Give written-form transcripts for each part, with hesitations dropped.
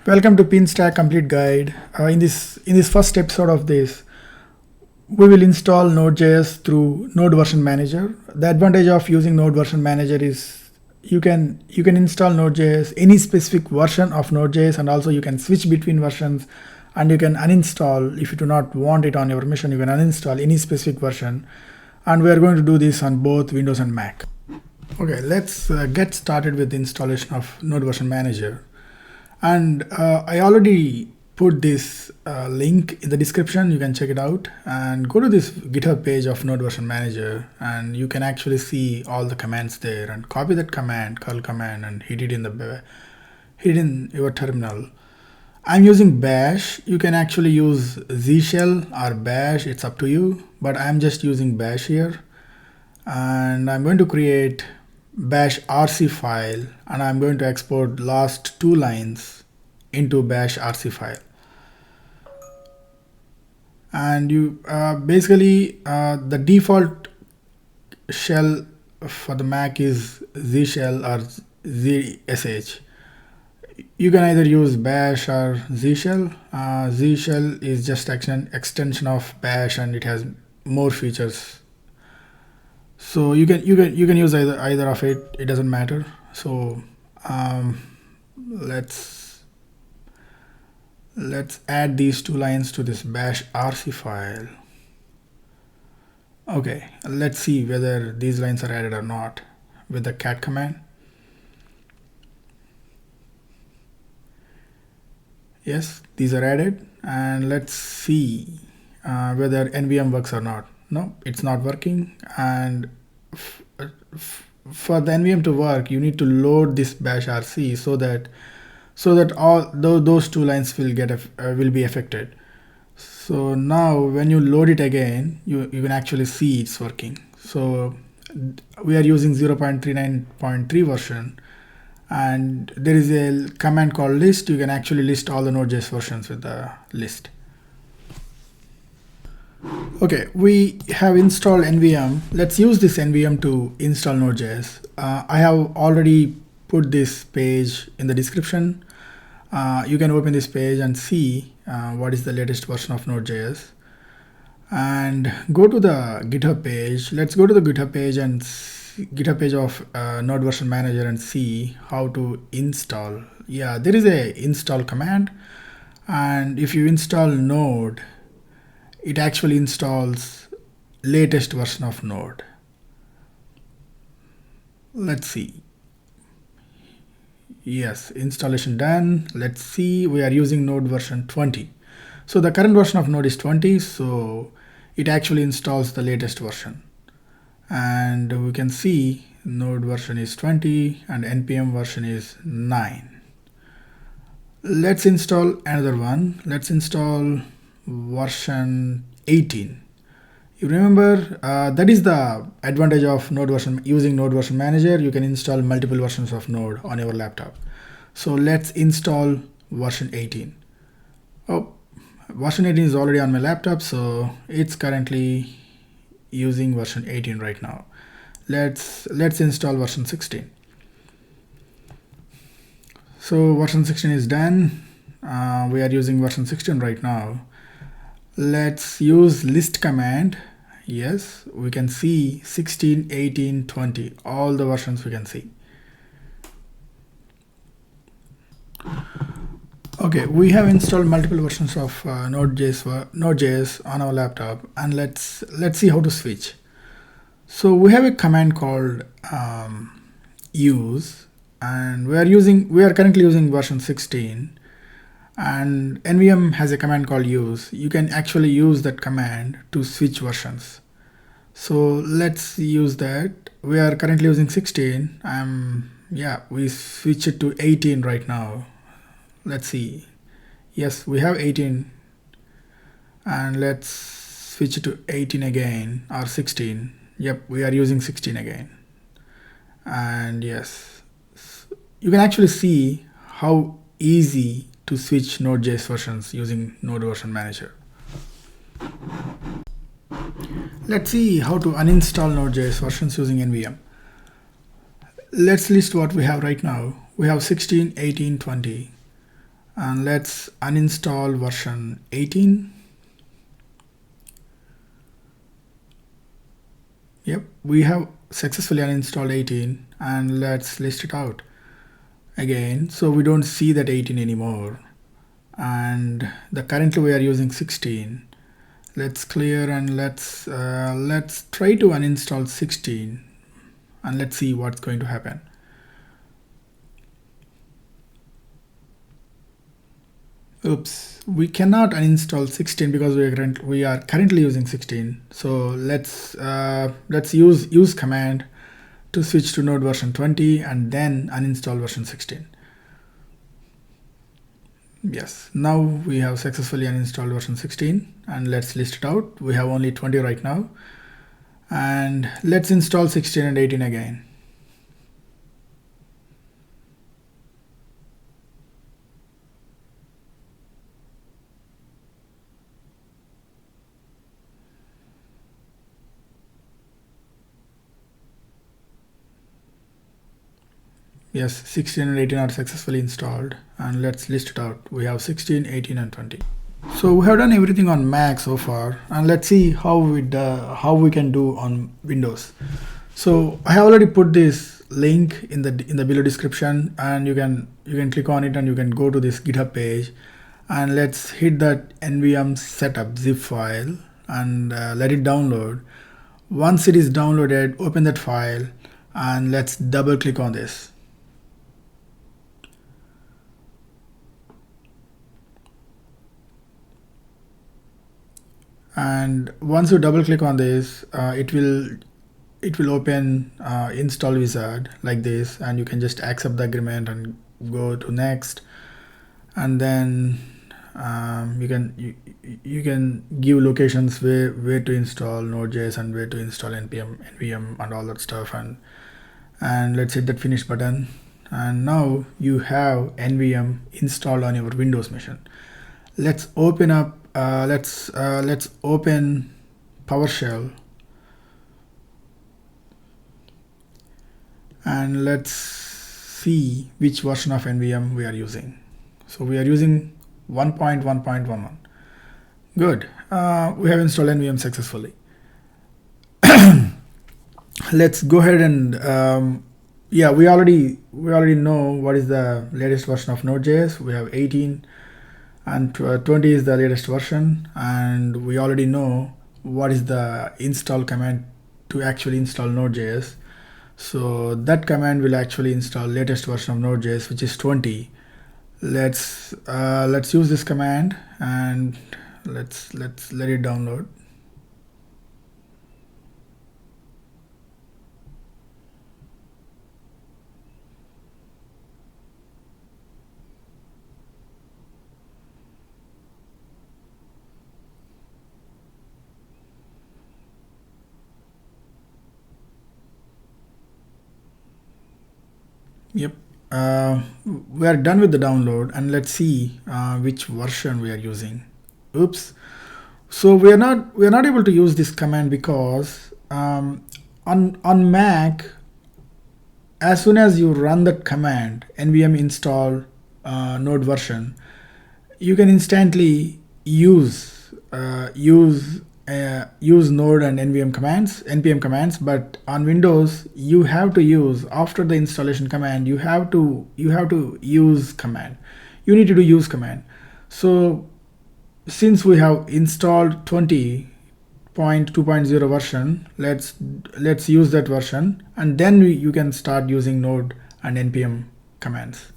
Welcome to PinStack Complete Guide. In this first episode of this, we will install Node.js through Node Version Manager. The advantage of using Node Version Manager is you can install Node.js, any specific version of Node.js, and also you can switch between versions, and you can uninstall if you do not want it on your machine. You can uninstall any specific version, and we are going to do this on both Windows and Mac. Okay, let's get started with the installation of Node Version Manager. And I already put this link in the description. You can check it out and go to this GitHub page of Node Version Manager, and you can actually see all the commands there, and copy that command, curl command, and hit it in your terminal. I'm using bash. You can actually use Z shell or bash, it's up to you, but I'm just using bash here. And I'm going to create bash RC file, and I'm going to export last two lines into bash RC file. And you basically the default shell for the Mac is Z shell or ZSH. You can either use bash or Z shell. Z shell is just extension of bash, and it has more features. So you can use either of it. It doesn't matter. So let's add these two lines to this bash RC file. Okay, let's see whether these lines are added or not with the cat command. Yes, these are added, and let's see whether NVM works or not. No, it's not working. And for the NVM to work, you need to load this bash RC so that all those two lines will be affected. So now when you load it again, you can actually see it's working. So we are using 0.39.3 version, and there is a command called list. You can actually list all the Node.js versions with the list. Okay, we have installed NVM. Let's use this NVM to install Node.js. I have already put this page in the description. You can open this page and see what is the latest version of Node.js. And go to the GitHub page. Let's go to the GitHub page and GitHub page of Node Version Manager and see how to install. Yeah, there is a install command, and if you install Node, it actually installs latest version of Node. Let's see. Yes, installation done. Let's see, we are using Node version 20. So the current version of Node is 20, so it actually installs the latest version. And we can see Node version is 20 and NPM version is 9. Let's install another one. Let's install version 18. You remember that is the advantage of using Node Version Manager. You can install multiple versions of Node on your laptop. So let's install version 18. Oh, version 18 is already on my laptop, so it's currently using version 18 right now. Let's install version 16. So version 16 is done. We are using version 16 right now. Let's use list command. Yes, we can see 16, 18, 20, all the versions we can see. Okay, we have installed multiple versions of Node.js on our laptop, and let's see how to switch. So we have a command called use, and we are currently using version 16. And NVM has a command called use. You can actually use that command to switch versions. So let's use that. We are currently using 16. We switch it to 18 right now. Let's see. Yes, we have 18. And let's switch it to 18 again, or 16. Yep, we are using 16 again. And yes, you can actually see how easy to switch Node.js versions using Node Version Manager. Let's see how to uninstall Node.js versions using NVM. Let's list what we have right now. We have 16, 18, 20. and let's uninstall version 18. Yep, we have successfully uninstalled 18, and let's list it out again. So we don't see that 18 anymore, and currently we are using 16. Let's clear and let's try to uninstall 16, and let's see what's going to happen. Oops, we cannot uninstall 16 because we are currently using 16. So let's use command to switch to Node version 20 and then uninstall version 16. Yes, now we have successfully uninstalled version 16, and let's list it out. We have only 20 right now, and let's install 16 and 18 again. Yes, 16 and 18 are successfully installed, and let's list it out. We have 16, 18, and 20. So we have done everything on Mac so far, and let's see how we can do on Windows. So I have already put this link in the below description, and you can click on it and you can go to this GitHub page, and let's hit that NVM setup zip file and let it download. Once it is downloaded, open that file and let's double click on this. And once you double click on this, it will open install wizard like this, and you can just accept the agreement and go to next, and then you can give locations where to install Node.js and where to install NVM and all that stuff, and let's hit that finish button, and now you have NVM installed on your Windows machine. Let's open up let's open PowerShell, and let's see which version of NVM we are using. So we are using 1.1.11. Good. We have installed NVM successfully. Let's go ahead and yeah, we already know what is the latest version of Node.js. We have 18. And 20 is the latest version, and we already know what is the install command to actually install Node.js. So that command will actually install latest version of Node.js, which is 20. Let's use this command, and let's let it download. Yep, we are done with the download, and let's see which version we are using. Oops, so we are not able to use this command because on Mac, as soon as you run that command nvm install node version, you can instantly use node and npm commands, but on Windows you have to use, after the installation command, you have to use command. You need to do use command. So since we have installed 20.2.0 version, let's use that version, and then you can start using node and npm commands.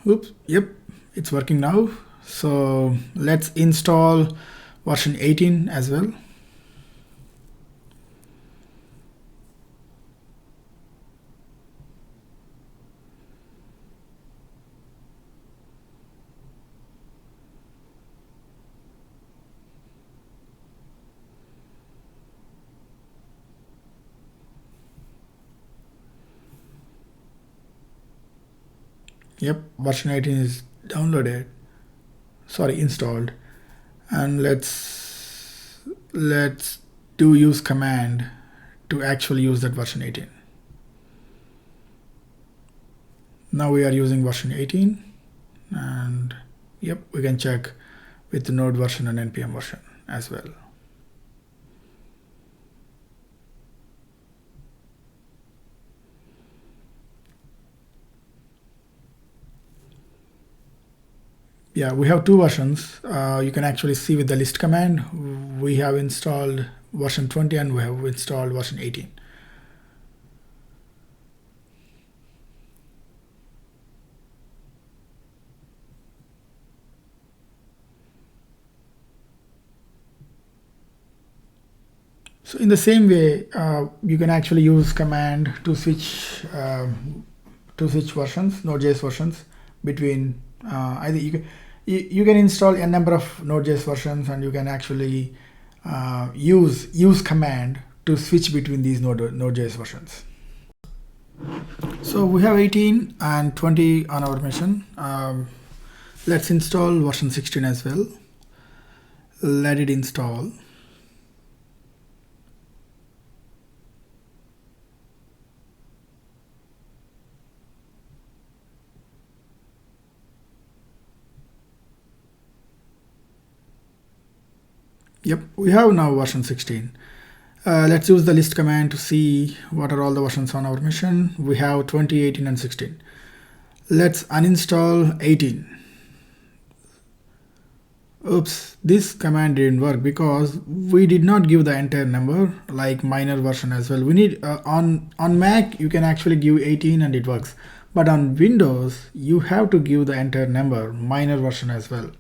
Oops, yep, it's working now. So let's install version 18 as well. Yep, version 18 is downloaded, sorry, installed, and let's do use command to actually use that version 18. Now we are using version 18. And yep, we can check with the Node version and NPM version as well. Yeah, we have two versions. You can actually see with the list command, we have installed version 20 and we have installed version 18. So in the same way, you can actually use command to switch versions, Node.js versions between either you can install a number of Node.js versions, and you can actually use command to switch between these Node.js versions. So we have 18 and 20 on our mission. Let's install version 16 as well. Let it install. Yep, we have now version 16. Let's use the list command to see what are all the versions on our machine. We have 20, 18, and 16. Let's uninstall 18. Oops, this command didn't work because we did not give the entire number, like minor version as well. We need on Mac you can actually give 18 and it works, but on Windows you have to give the entire number, minor version as well.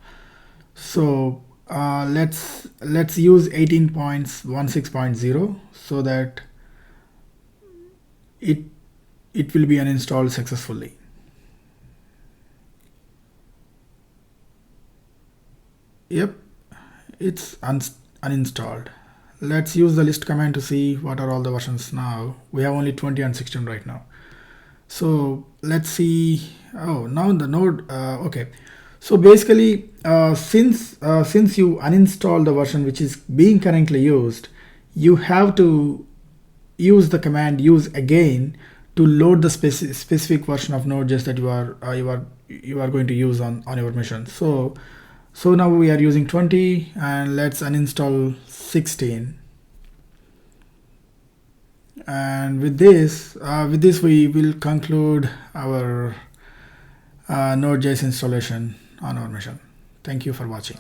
So let's use 18.16.0 so that it will be uninstalled successfully. Yep, it's uninstalled. Let's use the list command to see what are all the versions now. We have only 20 and 16 right now. So let's see. Oh, now the node. Okay. So basically, since you uninstall the version which is being currently used, you have to use the command use again to load the specific version of Node.js that you are going to use on your mission. So now we are using 20, and let's uninstall 16. And with this we will conclude our Node.js installation on our mission. Thank you for watching.